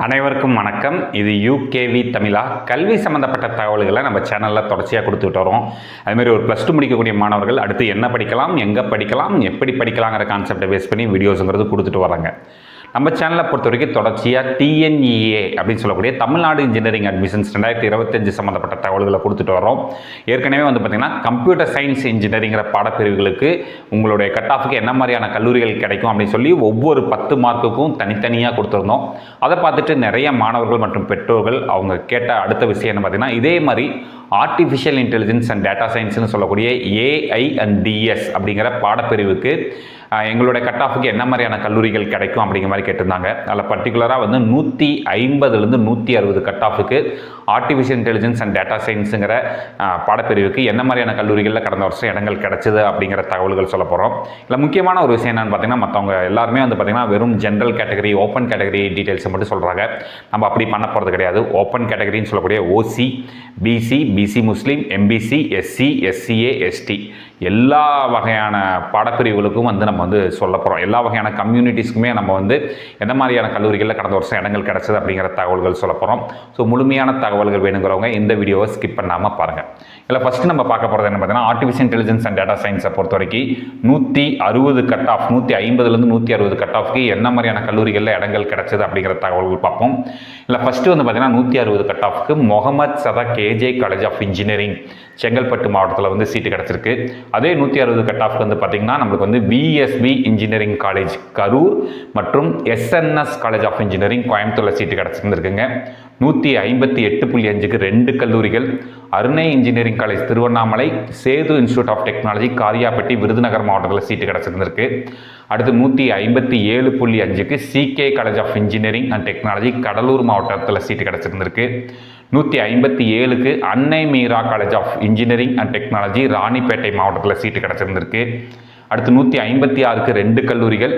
அனைவருக்கும் வணக்கம். இது யூகேவி தமிழா. கல்வி சம்மந்தப்பட்ட தகவல்களை நம்ம சேனலில் தொடர்ச்சியாக கொடுத்துட்டு வரோம். அதுமாதிரி ஒரு +2 முடிக்கக்கூடிய மாணவர்கள் அடுத்து என்ன படிக்கலாம், எங்கே படிக்கலாம், எப்படி படிக்கலாங்கிற கான்செப்டை பேஸ் பண்ணி வீடியோஸுங்கிறது கொடுத்துட்டு வராங்க. நம்ம சேனலை பொறுத்த வரைக்கும் தொடர்ச்சியாக டிஎன்இஏ அப்படின்னு சொல்லக்கூடிய தமிழ்நாடு இன்ஜினியரிங் அட்மிஷன்ஸ் 2025 சம்மந்தப்பட்ட தகவல்களை கொடுத்துட்டு வரோம். ஏற்கனவே பார்த்திங்கன்னா கம்ப்யூட்டர் சயின்ஸ் இன்ஜினியரிங்கிற பாடப்பிரிவுகளுக்கு உங்களுடைய கட் ஆஃபுக்கு என்ன மாதிரியான கல்லூரிகள் கிடைக்கும் அப்படின்னு சொல்லி ஒவ்வொரு 10 மார்க்குக்கும் தனித்தனியாக கொடுத்துருந்தோம். அதை பார்த்துட்டு நிறைய மாணவர்கள் மற்றும் பெற்றோர்கள் அவங்க கேட்ட அடுத்த விஷயம் என்ன பார்த்திங்கன்னா, இதே மாதிரி ஆர்டிஃபிஷியல் இன்டெலிஜென்ஸ் அண்ட் டேட்டா சயின்ஸ்னு சொல்லக்கூடிய ஏஐ அண்ட் டிஎஸ் அப்படிங்கிற பாடப்பிரிவுக்கு எங்களுடைய கட் ஆஃபுக்கு என்ன மாதிரியான கல்லூரிகள் கிடைக்கும் அப்படிங்கிற மாதிரி கேட்டிருந்தாங்க. அதில் பர்டிகுலராக 150லேருந்து 160 கட் ஆஃபுக்கு ஆர்டிஃபிஷியல் இன்டெலிஜென்ஸ் அண்ட் டேட்டா சயின்ஸுங்கிற பாடப்பிரிவுக்கு என்ன மாதிரியான கல்லூரிகளில் கடந்த வருஷம் இடங்கள் கிடைச்சிது அப்படிங்கிற தகவல்கள் சொல்ல போகிறோம். இல்லை முக்கியமான ஒரு விஷயம் என்னென்னு பார்த்தீங்கன்னா, மற்றவங்க எல்லாருமே பார்த்திங்கன்னா வெறும் ஜென்ரல் கேட்டகரி, ஓப்பன் கேட்டகரி டீட்டெயில்ஸை மட்டும் சொல்கிறாங்க. நம்ம அப்படி பண்ண போகிறது கிடையாது. ஓப்பன் கேட்டகரின்னு சொல்லக்கூடிய ஓசி, பிசி, பிசி முஸ்லீம், எம்பிசி, எஸ்சி, எஸ்சிஏ, எஸ்டி எல்லா வகையான பாடப்பிரிவுகளுக்கும் நம்ம சொல்ல போகிறோம். எல்லா வகையான கம்யூனிட்டிஸ்க்குமே நம்ம எந்த மாதிரியான கல்லூரிகளில் கடந்த வருஷம் இடங்கள் கிடைச்சது அப்படிங்கிற தகவல்கள் சொல்ல போகிறோம். ஸோ முழுமையான தகவல்கள் வேணுங்கிறவங்க இந்த வீடியோவை ஸ்கிப் பண்ணாமல் பாருங்கள். இல்லை ஃபஸ்ட்டு நம்ம பார்க்க போகிறது என்ன பார்த்தீங்கன்னா, ஆர்டிஃபிஷியல் இன்டெலிஜென்ஸ் அண்ட் டேட்டா சயின்ஸை பொறுத்த வரைக்கும் 160 கட் ஆஃப், 150லேருந்து 160 கட் ஆஃப்க்கு என்ன மாதிரியான கல்லூரிகளில் இடங்கள் கிடைச்சது அப்படிங்கிற தகவல்கள் பார்ப்போம். இல்லை ஃபஸ்ட்டு பார்த்தீங்கன்னா 160 கட் ஆஃப்க்கு Mohammed Sathak KJ college of engineering Chengalpattu மாவட்டத்தில் சீட்டு கிடச்சிருக்கு. அதே 160 கட் ஆஃப்க்கு பார்த்திங்கன்னா நம்மளுக்கு விஎஸ்பி இன்ஜினியரிங் காலேஜ் கரூர் மற்றும் எஸ்என்எஸ் காலேஜ் ஆஃப் இன்ஜினியரிங் கோயம்புத்தூரில் சீட்டு கிடச்சிருந்துருக்குங்க. 157.5க்கு 2 கல்லூரிகள், Arunai engineering college Tiruvannamalai, Sethu institute of technology Kariyapatti Virudhunagar மாவட்டத்தில் சீட்டு கிடச்சிருந்திருக்கு. அடுத்து 157.5க்கு CK college of engineering and technology Cuddalore மாவட்டத்தில் சீட்டு கிடச்சிருந்திருக்கு. 157க்கு Annai Meera college of engineering and technology Ranipet மாவட்டத்தில் சீட்டு கிடச்சிருந்திருக்கு. அடுத்து 156க்கு 2 கல்லூரிகள்,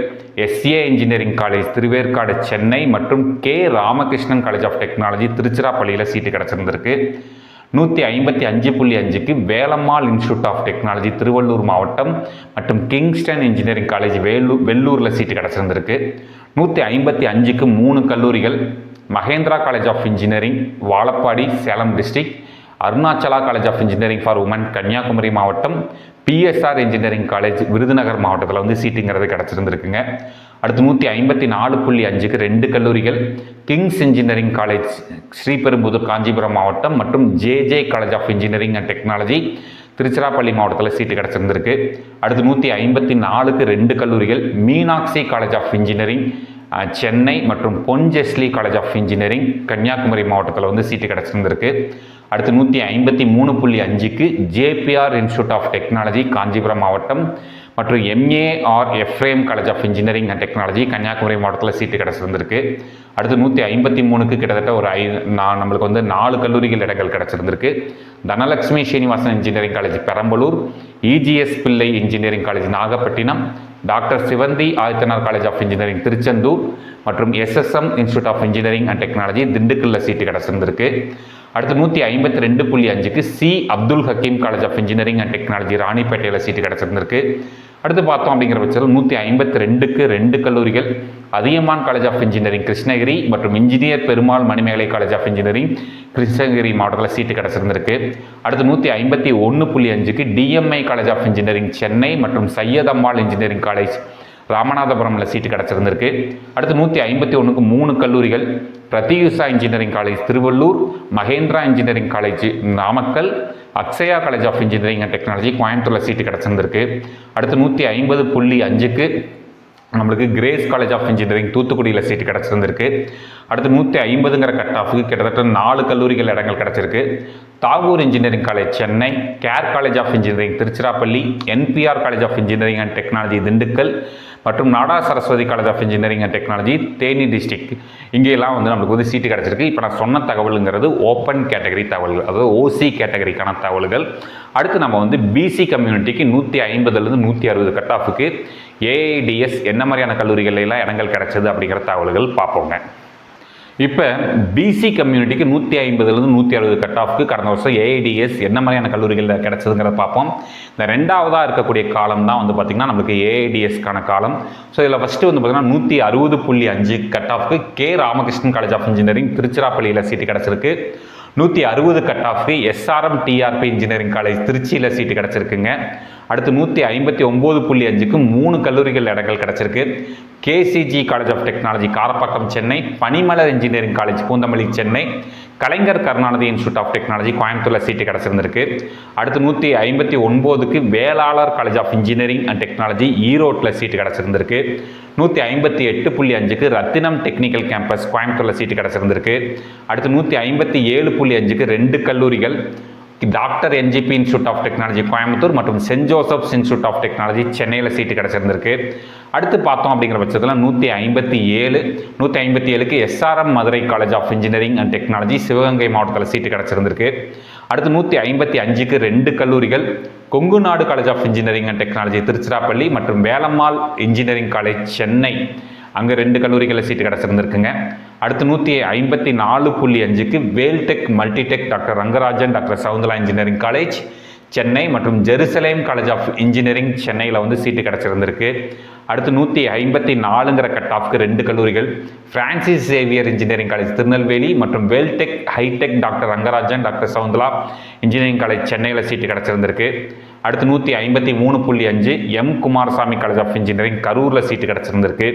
SA engineering college Thiruverkadu Chennai மற்றும் K Ramakrishnan college of technology திருச்சிராப்பள்ளியில் சீட்டு கிடச்சிருந்திருக்கு. 155.5க்கு Velammal institute of technology Tiruvallur மாவட்டம் மற்றும் கிங்ஸ்டன் இன்ஜினியரிங் காலேஜ் வெள்ளூரில் சீட்டு கிடச்சிருந்திருக்கு. 155க்கு 3 கல்லூரிகள், Mahendra college of engineering Vazhapadi Salem district, Arunachala college of engineering for women Kanyakumari மாவட்டம், பிஎஸ்ஆர் இன்ஜினியரிங் காலேஜ் விருதுநகர் மாவட்டத்தில் சீட்டுங்கிறது கிடச்சிருந்துருக்குங்க. அடுத்து 154.5க்கு 2 கல்லூரிகள், Kings engineering college Sriperumbudur Kanchipuram மாவட்டம் மற்றும் JJ college of engineering and technology Tiruchirappalli மாவட்டத்தில் சீட்டு கிடச்சிருந்திருக்கு. அடுத்து 154க்கு 2 கல்லூரிகள், Meenakshi college of engineering Chennai மற்றும் Ponjesly college of engineering Kanyakumari மாவட்டத்தில் சீட்டு கிடச்சிருந்திருக்கு. அடுத்து 153.5க்கு JPR institute of technology Kanchipuram மாவட்டம் மற்றும் MAR Ephraem college of engineering and technology Kanyakumari மாவட்டத்தில் சீட்டு கிடச்சிருந்திருக்கு. அடுத்து 153க்கு கிட்டத்தட்ட நம்மளுக்கு 4 கல்லூரிகள் இடங்கள் கிடச்சிருந்திருக்கு. Dhanalakshmi Srinivasan engineering college Perambalur, EGS Pillai engineering college Nagapattinam, doctor Sivanthi Adithanar college of engineering Tiruchendur மற்றும் SSM institute of engineering and technology திண்டுக்கல்ல சீட்டு கிடச்சிருந்திருக்கு. அடுத்து 152.5க்கு C Abdul Hakeem college of engineering and technology ராணிப்பேட்டையில் சீட்டு கிடச்சிருந்திருக்கு. அடுத்து பார்த்தோம் அப்படிங்கிற பட்சத்தில் 152க்கு 2 கல்லூரிகள், Adhiyamaan college of engineering Krishnagiri மற்றும் engineer Perumal Manimekalai college of engineering Krishnagiri மாவட்டத்தில் சீட்டு கிடச்சிருந்திருக்கு. அடுத்து 151.5க்கு TMI college of engineering Chennai மற்றும் சையத் அம்மாள் இன்ஜினியரிங் காலேஜ் ராமநாதபுரமில் சீட்டு கிடச்சிருந்திருக்கு. அடுத்து 151க்கு 3 கல்லூரிகள், Prathyusha engineering college Tiruvallur, Mahendra engineering college Namakkal, Akshaya college of engineering and technology கோயம்புத்தூரில் சீட்டு கிடச்சிருந்திருக்கு. அடுத்து 150.5க்கு நம்மளுக்கு கிரேஸ் காலேஜ் ஆஃப் இன்ஜினியரிங் தூத்துக்குடியில் சீட்டு கிடச்சிருந்திருக்கு. அடுத்து 150ங்கிற கட் ஆஃபுக்கு கிட்டத்தட்ட 4 கல்லூரிகள் இடங்கள் கிடச்சிருக்கு. Tagore engineering college Chennai, care college of engineering Tiruchirappalli, NPR college of engineering and technology Dindigul மற்றும் Nadar Saraswathi college of engineering and technology Theni district இங்கெல்லாம் நம்மளுக்கு சீட்டு கிடச்சிருக்கு. இப்போ நான் சொன்ன தகவலுங்கிறது ஓப்பன் கேட்டகரி தகவல்கள், அதாவது ஓசி கேட்டகரிக்கான தகவல்கள். அடுத்து நம்ம பிசி கம்யூனிட்டிக்கு 150லேருந்து 160 கட் ஆஃபுக்கு ஏஐடிஎஸ் என்ன மாதிரியான கல்லூரிகள் எல்லாம் இடங்கள் கிடைச்சது அப்படிங்கிற தகவல்கள் பார்ப்போங்க. இப்போ பிசி கம்யூனிட்டிக்கு 150லேருந்து 160 கட் ஆஃப்க்கு கடந்த வருஷம் ஏஐடிஎஸ் என்ன மாதிரியான கல்லூரிகளில் கிடச்சதுங்கிறத பார்ப்போம். இந்த ரெண்டாவதாக இருக்கக்கூடிய காலம் தான் வந்து பார்த்திங்கன்னா நம்மளுக்கு ஏஐடிஎஸ்க்கான காலம். ஸோ இதில் ஃபஸ்ட்டு வந்து பார்த்திங்கன்னா 160.5 கட் ஆஃப்க்கு K Ramakrishnan college of engineering திருச்சிராப்பள்ளியில் சீட்டு கிடச்சிருக்கு. 160 கட் ஆஃப்க்கு எஸ்ஆர்எம் டிஆர்பி இன்ஜினியரிங் காலேஜ் திருச்சியில் சீட்டு கிடச்சிருக்குங்க. அடுத்து 159.5க்கு 3 கல்லூரிகள் இடங்கள் கிடச்சிருக்கு. KCG college of technology Karapakkam Chennai, Panimalar engineering college Poonamallee Chennai, Kalaignar Karunanidhi institute of technology கோயம்புத்தூரில் சீட்டு கிடச்சிருந்திருக்கு. அடுத்து 159க்கு Velalar college of engineering and technology ஈரோட்டில் சீட்டு கிடச்சிருந்திருக்கு. 157.5க்கு ரத்தினம் டெக்னிக்கல் கேம்பஸ் கோயம்புத்தூரில் சீட்டு கிடச்சிருந்திருக்கு. அடுத்து 157.5க்கு 2 கல்லூரிகள் doctor NGP institute of technology Coimbatore மற்றும் saint Joseph's institute of technology சென்னையில் சீட்டு கிடச்சிருந்திருக்கு. அடுத்து பார்த்தோம் அப்படிங்கிற பட்சத்தில் 157க்கு SRM Madurai college of engineering and technology Sivaganga மாவட்டத்தில் சீட்டு கிடச்சிருந்திருக்கு. அடுத்து 155க்கு 2 கல்லூரிகள் Kongu Nadu college of engineering and technology Tiruchirappalli மற்றும் வேலம்மாள் இன்ஜினியரிங் காலேஜ் சென்னை, அங்கே 2 கல்லூரிகளில் சீட்டு கிடச்சிருந்துருக்குங்க. அடுத்து 154.5க்கு Veltech Multitech doctor Rangarajan doctor Saundala engineering college Chennai மற்றும் ஜெருசலேம் காலேஜ் ஆஃப் இன்ஜினியரிங் சென்னையில் வந்து சீட்டு கிடச்சிருந்திருக்கு. அடுத்து 154ங்கிற கட் ஆஃப்க்கு 2 கல்லூரிகள் Francis Xavier engineering college Tirunelveli மற்றும் Veltech hi tech doctor Rangarajan doctor Saundala engineering college சென்னையில் சீட்டு கிடச்சிருந்திருக்கு. அடுத்து 153.5 M Kumarasamy college of engineering கரூரில் சீட்டு கிடச்சிருந்திருக்கு.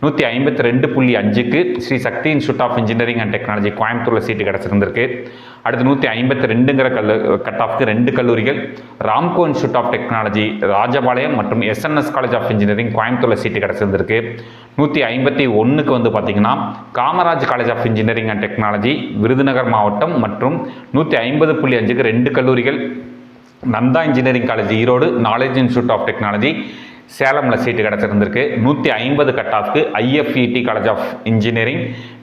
152.5க்கு Sri Sakthi institute of engineering and technology கோயம்புத்தூரில் சீட்டு கிடச்சிருந்திருக்கு. அடுத்து 152ங்கிற கட் ஆஃப்க்கு 2 கல்லூரிகள் Ramco institute of technology Rajapalayam மற்றும் எஸ்என்எஸ் காலேஜ் ஆஃப் இன்ஜினியரிங் கோயம்புத்தூரில் சீட்டு கிடச்சிருந்திருக்கு. 151க்கு வந்து பார்த்திங்கன்னா Kamaraj college of engineering and technology Virudhunagar மாவட்டம் மற்றும் 150.5க்கு 2 கல்லூரிகள் Nandha engineering college Erode, knowledge institute of technology சேலமில் சீட்டு கிடச்சிருந்திருக்கு. 150 கட் ஆஃப்க்கு IFET college of engineering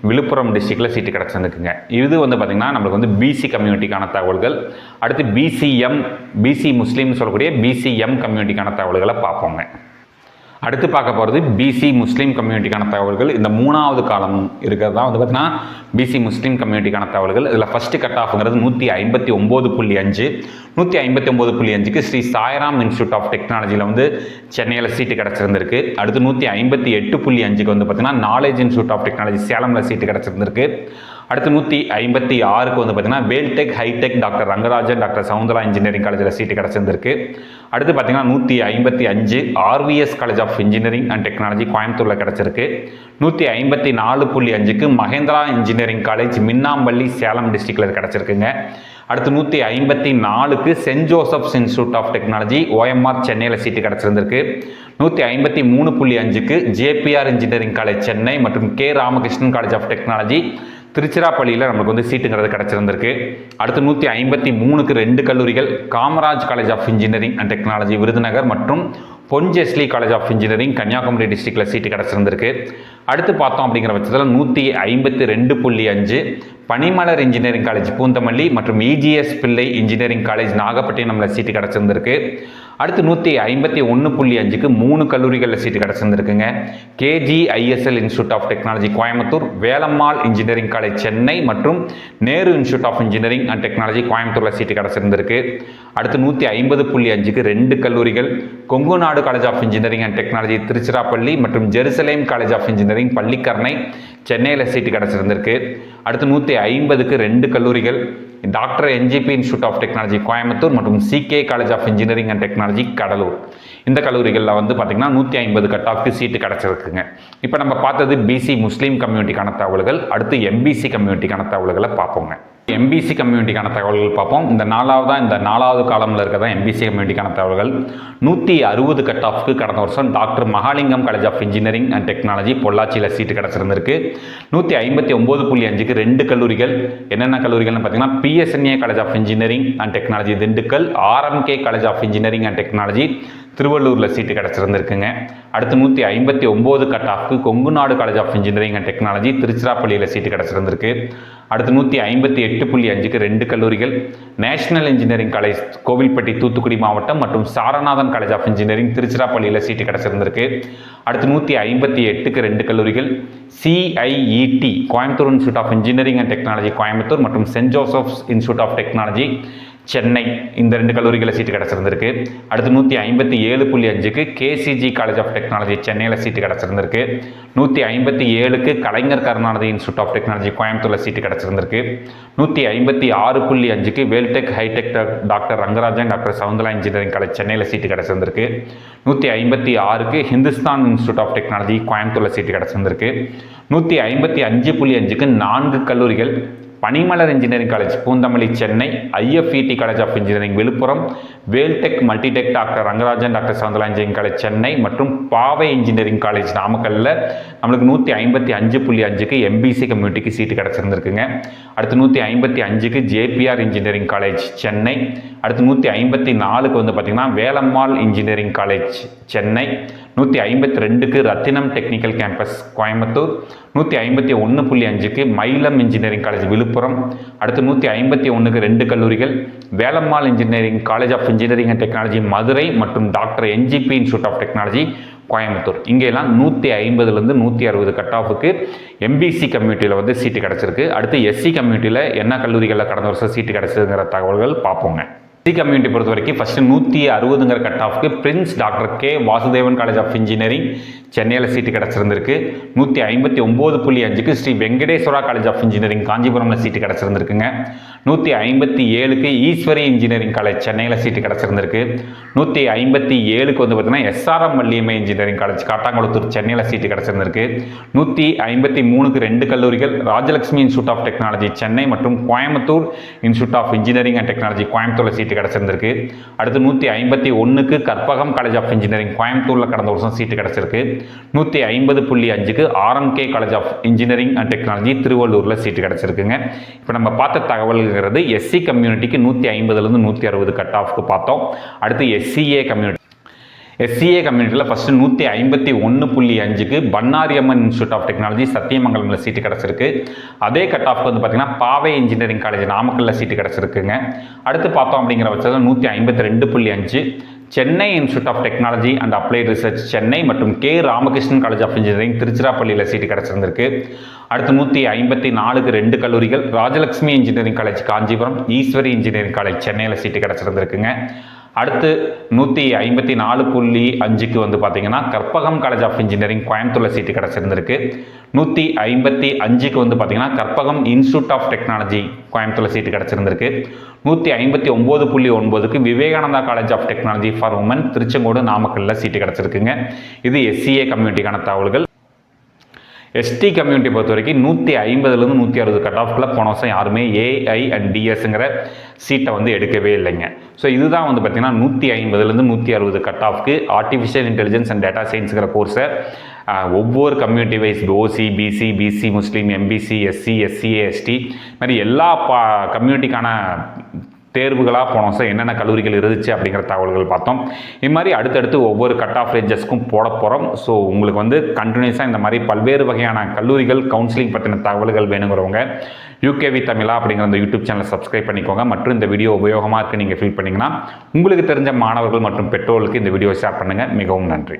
Viluppuram டிஸ்ட்ரிக்டில் சீட்டு கிடச்சிருந்துக்குங்க. இது வந்து பார்த்திங்கன்னா நம்மளுக்கு வந்து பிசி கம்யூனிட்டிக்கான தகவல்கள். அடுத்து பிசி முஸ்லீம்னு சொல்லக்கூடிய பிசிஎம் கம்யூனிட்டிக்கான தகவல்களை பார்ப்போங்க. அடுத்து பார்க்க போகிறது பிசி முஸ்லீம் கம்யூனிட்டிக்கான தகவல்கள். இந்த 3வது காலம் இருக்கிறது தான் வந்து பார்த்திங்கன்னா பிசி முஸ்லீம் கம்யூனிட்டிக்கான தகவல்கள். இதில் ஃபஸ்ட்டு கட் ஆஃப்ங்கிறது 159.5 159.5க்கு ஸ்ரீ சாய்ராம் இன்ஸ்டியூட் ஆஃப் டெக்னாலஜியில் வந்து சென்னையில் சீட்டு கிடச்சிருந்திருக்கு. அடுத்து 158.5க்கு வந்து பார்த்திங்கன்னா நாலேஜ் இன்ஸ்டியூட் ஆஃப் டெக்னாலஜி சேலமில் சீட்டு கிடச்சிருந்திருக்கு. அடுத்து 156க்கு வந்து பார்த்திங்கன்னா Veltech hi tech doctor Rangarajan doctor Saundala engineering காலேஜில் சீட்டு கிடச்சிருந்திருக்கு. அடுத்து பார்த்திங்கன்னா 155 RVS college of engineering and technology கோயம்புத்தூரில் கிடச்சிருக்கு. 154.5க்கு மகேந்திரா இன்ஜினியரிங் காலேஜ் மின்னாம்பள்ளி சேலம் டிஸ்ட்ரிக்டில் கிடச்சிருக்குங்க. அடுத்து 154க்கு saint Joseph's institute of technology OMR சென்னையில் சீட்டு கிடச்சிருந்திருக்கு. 153.5க்கு ஜேபிஆர் இன்ஜினியரிங் காலேஜ் சென்னை மற்றும் K Ramakrishnan college of technology திருச்சிராப்பள்ளியில் நமக்கு வந்து சீட்டுங்கிறது கிடச்சிருந்திருக்கு. அடுத்து 153க்கு 2 கல்லூரிகள் Kamaraj college of engineering and technology Virudhunagar மற்றும் Ponjesly college of engineering Kanniyakumari டிஸ்ட்ரிக்டில் சீட்டு கிடச்சிருந்திருக்கு. அடுத்து பார்த்தோம் அப்படிங்கிற பட்சத்தில் 152.5 பனிமலர் இன்ஜினியரிங் காலேஜ் பூந்தமல்லி மற்றும் இஜிஎஸ் பிள்ளை இன்ஜினியரிங் காலேஜ் நாகப்பட்டினமில் சீட்டு கிடச்சிருந்திருக்கு. அடுத்து 151.5க்கு 3 கல்லூரிகளில் சீட்டு கிடச்சிருந்துருக்குங்க. KGISL institute of technology Coimbatore, Velammal engineering college Chennai மற்றும் Nehru institute of engineering and technology கோயம்புத்தூரில் சீட்டு கிடச்சிருந்திருக்கு. அடுத்து 150.5க்கு 2 கல்லூரிகள் Kongu Nadu college of engineering and technology Tiruchirappalli மற்றும் Jerusalem college of engineering Pallikaranai சென்னையில் சீட்டு கிடச்சிருந்திருக்கு. அடுத்து 150க்கு 2 கல்லூரிகள் doctor NGP institute of technology Coimbatore மற்றும் CK college of engineering and technology Cuddalore. இந்த கல்லூரிகளில் வந்து பார்த்திங்கன்னா 150 கட் ஆஃப்க்கு சீட்டு கிடச்சிருக்குங்க. இப்போ நம்ம பார்த்தது பிசி முஸ்லீம் கம்யூனிட்டிக்கான தகவல்கள். அடுத்து எம்பிசி கம்யூனிட்டிக்கான தகவல்களை பார்ப்போங்க. எம்பிசி கம்யூனிட்டிக்கான தகவல்கள் பார்ப்போம். இந்த நாலாவது காலமில் இருக்கிறதா எம்பிசி கம்யூனிட்டிக்கான தகவல்கள். 160 கட் ஆஃப்க்கு கடந்த வருஷம் doctor Mahalingam college of engineering and technology பொள்ளாச்சியில் சீட்டு கிடச்சிருந்திருக்கு. 159.5க்கு 2 கல்லூரிகள் என்னென்ன கல்லூரிகள்னு பார்த்தீங்கன்னா PSNA college of engineering and technology Dindigul, RMK college of engineering and technology திருவள்ளூரில் சீட்டு கிடச்சிருந்துருக்குங்க. அடுத்து 159 கட் ஆஃப்க்கு Kongu Nadu college of engineering and technology திருச்சிராப்பள்ளியில் சீட்டு கிடச்சிருந்துருக்கு. அடுத்து 158.5க்கு 2 கல்லூரிகள் national engineering college Kovilpatti Thoothukudi மாவட்டம் மற்றும் சாரநாதன் காலேஜ் ஆஃப் இன்ஜினியரிங் திருச்சிராப்பள்ளியில் சீட்டு கிடச்சிருந்திருக்கு. அடுத்து 158க்கு 2 கல்லூரிகள் CIET Coimbatore institute of engineering and technology Coimbatore மற்றும் saint Joseph's institute of technology Chennai இந்த 2 கல்லூரிகளில் சீட்டு கிடச்சிருந்திருக்கு. அடுத்து 157.5க்கு KCG காலேஜ் ஆஃப் டெக்னாலஜி சென்னையில் சீட்டு கிடச்சிருந்திருக்கு. 157க்கு Kalaignar Karunanidhi institute of technology கோயம்புத்தூரில் சீட்டு கிடச்சிருந்திருக்கு. 156.5க்கு Veltech hi tech doctor Rangarajan doctor Soundara engineering college சென்னையில் சீட்டு கிடச்சிருந்திருக்கு. 156க்கு ஹிந்துஸ்தான் இன்ஸ்டியூட் ஆஃப் டெக்னாலஜி கோயம்புத்தூரில் சீட்டு கிடச்சிருந்திருக்கு. 155.5க்கு 4 கல்லூரிகள் Panimalar engineering college Poonamallee Chennai, IFET college of engineering Villupuram, Veltech Multitech doctor Rangarajan doctor Soundara engineering college Chennai மற்றும் பாவை இன்ஜினியரிங் காலேஜ் நாமக்கல்ல நம்மளுக்கு 155.5க்கு MBC கம்யூனிட்டிக்கு சீட்டு கிடச்சிருந்துருக்குங்க. அடுத்து 155க்கு JPR இன்ஜினியரிங் காலேஜ் சென்னை. அடுத்து 154க்கு வந்து பார்த்திங்கன்னா வேலம்மாள் இன்ஜினியரிங் காலேஜ் சென்னை. 152க்கு ரத்தினம் டெக்னிக்கல் கேம்பஸ் கோயம்புத்தூர். 151.5க்கு மயிலம் இன்ஜினியரிங் காலேஜ் விழுப்புரம். அடுத்து 151க்கு 2 கல்லூரிகள் Velammal engineering college of engineering and technology Madurai மற்றும் doctor NGP institute of technology Coimbatore. இங்கெல்லாம் 150லேருந்து 160 கட் ஆஃபுக்கு MBC கம்யூனிட்டியில் வந்து சீட்டு கிடச்சிருக்கு. அடுத்து SC கம்யூனிட்டியில் என்ன கல்லூரிகளில் கடந்த வருஷம் சீட்டு கிடச்சிதுங்கிற தகவல்கள் பார்ப்போங்க. SC கம்யூனிட்டி பொறுத்த வரைக்கும் ஃபஸ்ட்டு 160ங்கிற கட் ஆஃப்க்கு prince doctor K Vasudevan college of engineering சென்னையில் சீட்டு கிடச்சிருந்திருக்கு. 159.5க்கு Sri Venkateswara college of engineering காஞ்சிபுரமில் சீட்டு கிடச்சிருந்துருக்குங்க. 157க்கு ஈஸ்வரி இன்ஜினியரிங் காலேஜ் சென்னையில் சீட்டு கிடச்சிருந்திருக்கு. 157க்கு வந்து பார்த்தீங்கன்னா SRM Valliammai engineering college Kattankulathur சென்னையில் சீட்டு கிடச்சிருந்திருக்கு. 153க்கு 2 கல்லூரிகள் Rajalakshmi institute of technology Chennai மற்றும் Coimbatore institute of engineering and technology கோயம்புத்தூரில் சீட்டு கிடச்சிருந்திருக்கு. அடுத்து 151க்கு கற்பகம் காலேஜ் ஆஃப் இன்ஜினியரிங் கோயம்புத்தூரில் கடந்த வருஷம் சீட்டு கிடச்சிருக்கு. 150.5க்கு RMK college of engineering and technology திருவள்ளூரில் சீட்டு கிடச்சிருக்குங்க. இப்போ நம்ம பார்த்த தகவல்கிறது SC கம்யூனிட்டிக்கு 150லேருந்து 160 கட் ஆஃப்க்கு பார்த்தோம். அடுத்து SCA கம்யூனிட்டியில் ஃபஸ்ட்டு 151.5க்கு பன்னாரியம்மன் இன்ஸ்டியூட் ஆஃப் டெக்னாலஜி சத்தியமங்கலமில் சீட்டு கிடச்சிருக்கு. அதே கட் ஆஃப்க்கு வந்து பார்த்திங்கன்னா பாவை இன்ஜினியரிங் காலேஜ் நாமக்கல்லில் சீட்டு கிடச்சிருக்குங்க. அடுத்து பார்த்தோம் அப்படிங்கிற பட்சத்தில் 152.5 Chennai institute of technology and applied research Chennai மற்றும் K Ramakrishnan college of engineering திருச்சிராப்பள்ளியில் சீட்டு கிடச்சிருந்திருக்கு. அடுத்து 154க்கு 2 கல்லூரிகள் Rajalakshmi engineering college Kanchipuram, Easwari engineering college சென்னையில் சீட்டு கிடச்சிருந்திருக்குங்க. அடுத்து 154.5க்கு வந்து பார்த்தீங்கன்னா கற்பகம் காலேஜ் ஆஃப் இன்ஜினியரிங் கோயம்புத்தூரில் சீட்டு கிடச்சிருந்திருக்கு. 155க்கு வந்து பார்த்தீங்கன்னா கற்பகம் இன்ஸ்டியூட் ஆஃப் டெக்னாலஜி கோயம்புத்தூரில் சீட்டு கிடச்சிருந்திருக்கு. 159.9க்கு Vivekananda college of technology for women Tiruchengode நாமக்கல்லில் சீட்டு கிடச்சிருக்குங்க. இது SCA கம்யூனிட்டிக்கான தகவல்கள். ST கம்யூனிட்டி பொறுத்த வரைக்கும் 150லேருந்து 160 கட் ஆஃப்ல போன வருஷம் யாருமே AI அண்ட் DSங்கிற சீட்டை வந்து எடுக்கவே இல்லைங்க. ஸோ இதுதான் வந்து பார்த்திங்கன்னா 150லேருந்து 160 கட் ஆஃப்க்கு ஆர்டிஃபிஷியல் இன்டெலிஜென்ஸ் அண்ட் டேட்டா சயின்ஸுங்கிற கோர்ஸை ஒவ்வொரு community wise OC, BC, BC முஸ்லீம், MBC, SC, SCA, ST மாதிரி எல்லா கம்யூனிட்டிக்கான தேர்வுகளாக போன வருஷம் என்னென்ன கல்லூரிகள் இருந்துச்சு அப்படிங்கிற தகவல்கள் பார்த்தோம். இது மாதிரி அடுத்தடுத்து ஒவ்வொரு கட் ஆஃப் ரேஞ்சஸ்க்கும் போட போகிறோம். ஸோ உங்களுக்கு வந்து கண்டினியூஸாக இந்த மாதிரி பல்வேறு வகையான கல்லூரிகள் கவுன்சிலிங் பற்றின தகவல்கள் வேணுங்கிறவங்க UKV தமிழா அப்படிங்கிற அந்த யூடியூப் சேனலை சப்ஸ்கிரைப் பண்ணிக்கோங்க. மற்றும் இந்த வீடியோ உபயோகமாக இருக்குது நீங்கள் ஃபீல் பண்ணிங்கன்னா உங்களுக்கு தெரிஞ்ச மாணவர்கள் மற்றும் பெற்றோர்களுக்கு இந்த வீடியோ ஷேர் பண்ணுங்கள். மிகவும் நன்றி.